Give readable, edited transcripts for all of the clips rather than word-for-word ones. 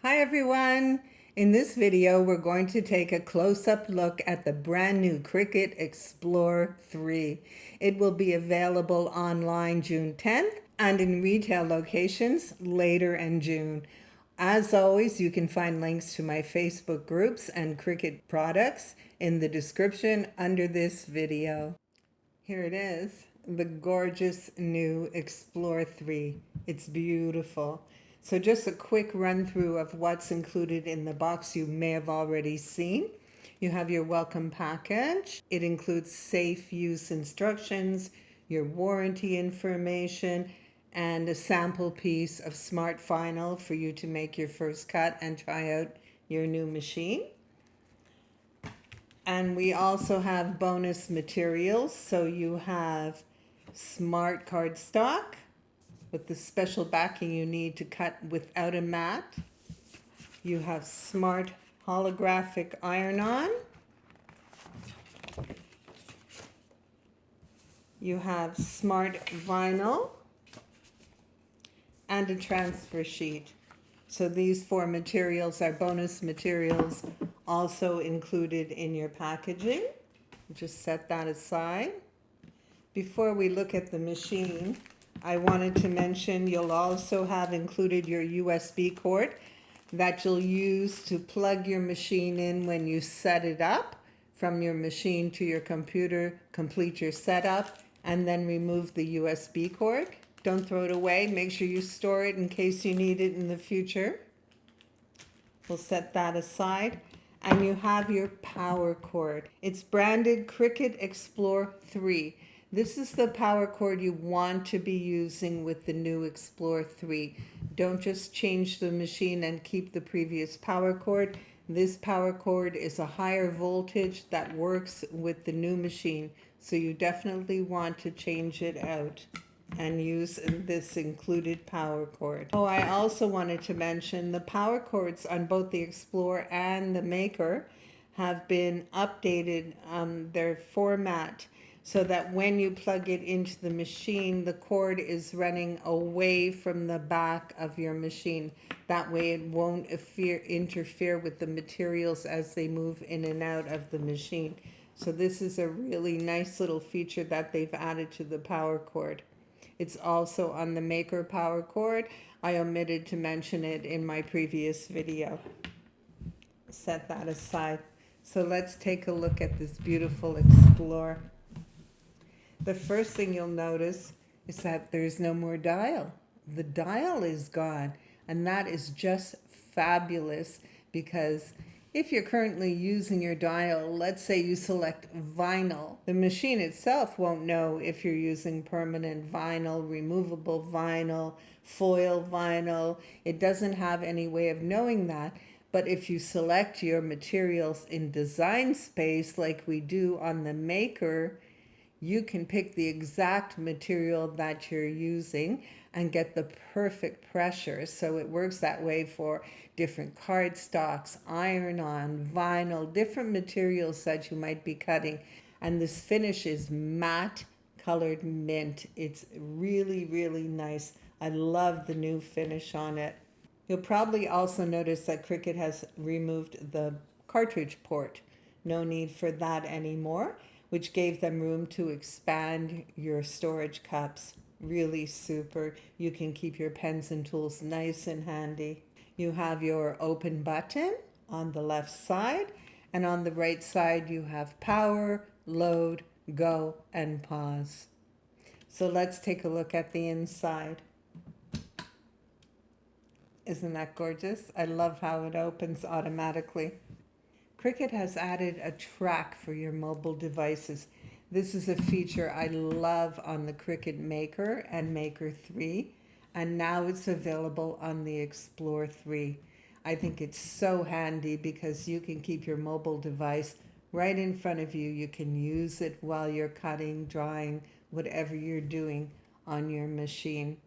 Hi everyone! In this video we're going to take a close-up look at the brand new CRICUT EXPLORE 3. It will be available online June 10th and in retail locations later in June. As always, you can find links to my Facebook groups and CRICUT products in the description under this video. Here it is, the gorgeous new EXPLORE 3. It's beautiful. So just a quick run through of what's included in the box you may have already seen. You have your welcome package. It includes safe use instructions, your warranty information, and a sample piece of smart vinyl for you to make your first cut and try out your new machine. And we also have bonus materials. So you have smart cardstock with the special backing you need to cut without a mat. You have smart holographic iron-on. You have smart vinyl and a transfer sheet. So these four materials are bonus materials also included in your packaging. Just set that aside. Before we look at the machine, I wanted to mention you'll also have included your USB cord that you'll use to plug your machine in when you set it up from your machine to your computer, complete your setup, and then remove the USB cord. Don't throw it away. Make sure you store it in case you need it in the future. We'll set that aside. And you have your power cord. It's branded CRICUT EXPLORE 3. This is the power cord you want to be using with the new EXPLORE 3. Don't just change the machine and keep the previous power cord. This power cord is a higher voltage that works with the new machine. So you definitely want to change it out and use this included power cord. Oh, I also wanted to mention the power cords on both the EXPLORE and the Maker have been updated, their format, so that when you plug it into the machine, the cord is running away from the back of your machine. That way it won't interfere with the materials as they move in and out of the machine. So this is a really nice little feature that they've added to the power cord. It's also on the Maker power cord. I omitted to mention it in my previous video. Set that aside. So let's take a look at this beautiful EXPLORE. The first thing you'll notice is that there's no more dial. The dial is gone, and that is just fabulous because if you're currently using your dial, let's say you select vinyl, the machine itself won't know if you're using permanent vinyl, removable vinyl, foil vinyl. It doesn't have any way of knowing that. But if you select your materials in design space like we do on the Maker, you can pick the exact material that you're using and get the perfect pressure. So it works that way for different cardstocks, iron-on, vinyl, different materials that you might be cutting. And this finish is matte colored mint. It's really, really nice. I love the new finish on it. You'll probably also notice that CRICUT has removed the cartridge port. No need for that anymore, which gave them room to expand your storage cups. Really super. You can keep your pens and tools nice and handy. You have your open button on the left side, and on the right side you have power, load, go, and pause. So let's take a look at the inside. Isn't that gorgeous? I love how it opens automatically. CRICUT has added a track for your mobile devices. This is a feature I love on the CRICUT Maker and Maker 3, and now it's available on the EXPLORE 3. I think it's so handy because you can keep your mobile device right in front of you. You can use it while you're cutting, drawing, whatever you're doing on your machine.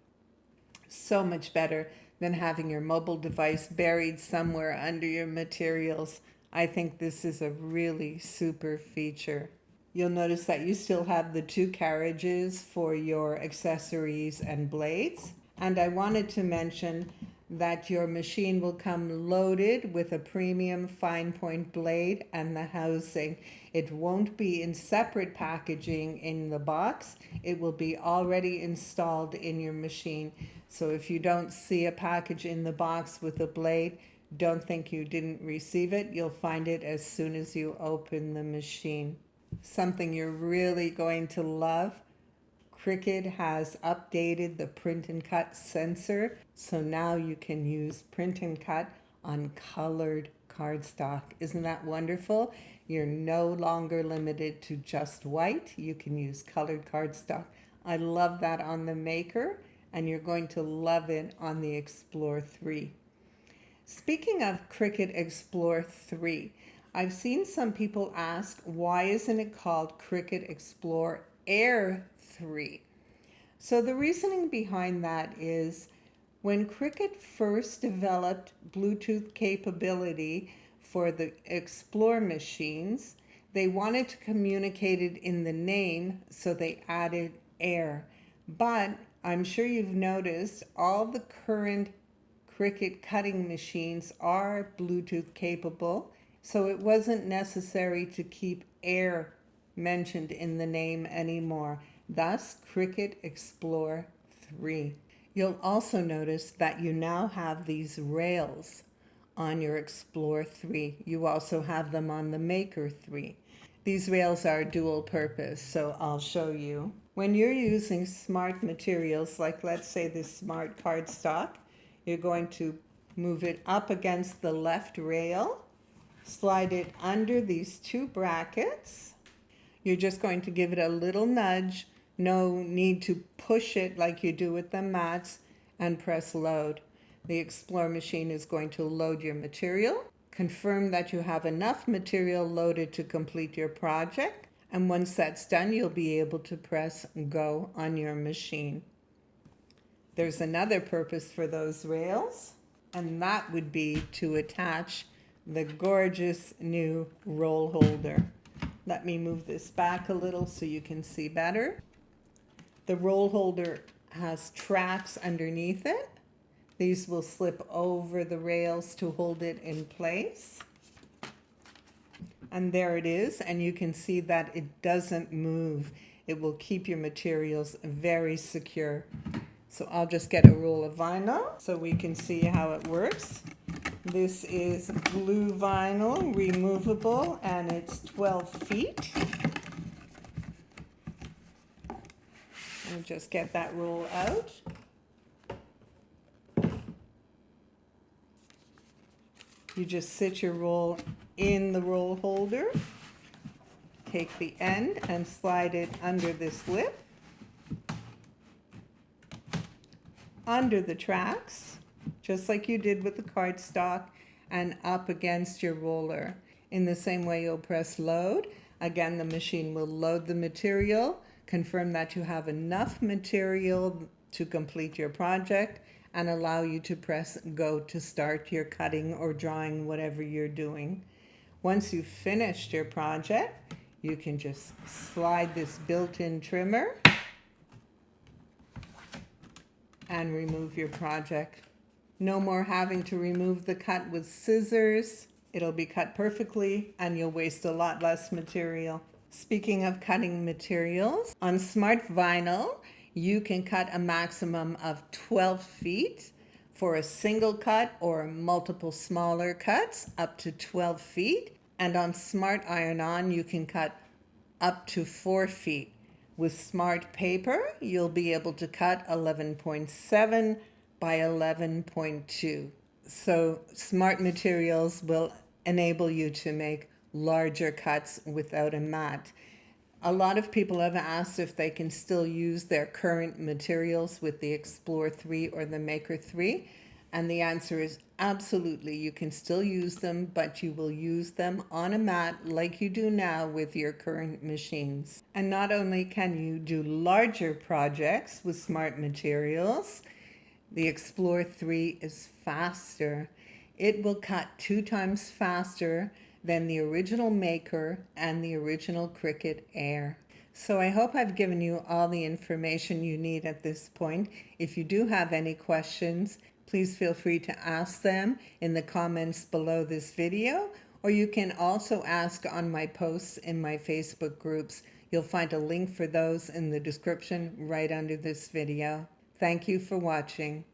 So much better than having your mobile device buried somewhere under your materials. I think this is a really super feature. You'll notice that you still have the 2 carriages for your accessories and blades. And I wanted to mention that your machine will come loaded with a premium fine point blade and the housing. It won't be in separate packaging in the box. It will be already installed in your machine. So if you don't see a package in the box with a blade, don't think you didn't receive it. You'll find it as soon as you open the machine. Something you're really going to love, CRICUT has updated the print and cut sensor, so now you can use print and cut on colored cardstock. Isn't that wonderful? You're no longer limited to just white. You can use colored cardstock. I love that on the Maker, and you're going to love it on the Explore 3. Speaking of CRICUT Explore 3, I've seen some people ask, why isn't it called CRICUT Explore Air 3? So the reasoning behind that is when CRICUT first developed Bluetooth capability for the Explore machines, they wanted to communicate it in the name, so they added Air. But I'm sure you've noticed all the current CRICUT cutting machines are Bluetooth capable, so it wasn't necessary to keep Air mentioned in the name anymore. Thus, CRICUT Explore 3. You'll also notice that you now have these rails on your Explore 3. You also have them on the Maker 3. These rails are dual purpose, so I'll show you. When you're using smart materials, like let's say this smart cardstock, you're going to move it up against the left rail, slide it under these two brackets. You're just going to give it a little nudge, no need to push it like you do with the mats, and press load. The Explore machine is going to load your material, confirm that you have enough material loaded to complete your project, and once that's done, you'll be able to press go on your machine. There's another purpose for those rails, and that would be to attach the gorgeous new roll holder. Let me move this back a little so you can see better. The roll holder has tracks underneath it. These will slip over the rails to hold it in place. And there it is, and you can see that it doesn't move. It will keep your materials very secure. So I'll just get a roll of vinyl so we can see how it works. This is blue vinyl, removable, and it's 12 feet. I'll just get that roll out. You just sit your roll in the roll holder, take the end and slide it under this lip, under the tracks, just like you did with the cardstock, and up against your roller. In the same way, you'll press load. Again, the machine will load the material, confirm that you have enough material to complete your project, and allow you to press go to start your cutting or drawing, whatever you're doing. Once you've finished your project, you can just slide this built-in trimmer and remove your project. No more having to remove the cut with scissors. It'll be cut perfectly and you'll waste a lot less material. Speaking of cutting materials, on smart vinyl, you can cut a maximum of 12 feet for a single cut or multiple smaller cuts up to 12 feet. And on smart iron-on, you can cut up to 4 feet. With smart paper, you'll be able to cut 11.7 by 11.2. So smart materials will enable you to make larger cuts without a mat. A lot of people have asked if they can still use their current materials with the Explore 3 or the Maker 3. And the answer is absolutely. You can still use them, but you will use them on a mat like you do now with your current machines. And not only can you do larger projects with smart materials, the Explore 3 is faster. It will cut 2 times faster than the original Maker and the original CRICUT Air. So I hope I've given you all the information you need at this point. If you do have any questions, please feel free to ask them in the comments below this video, or you can also ask on my posts in my Facebook groups. You'll find a link for those in the description right under this video. Thank you for watching.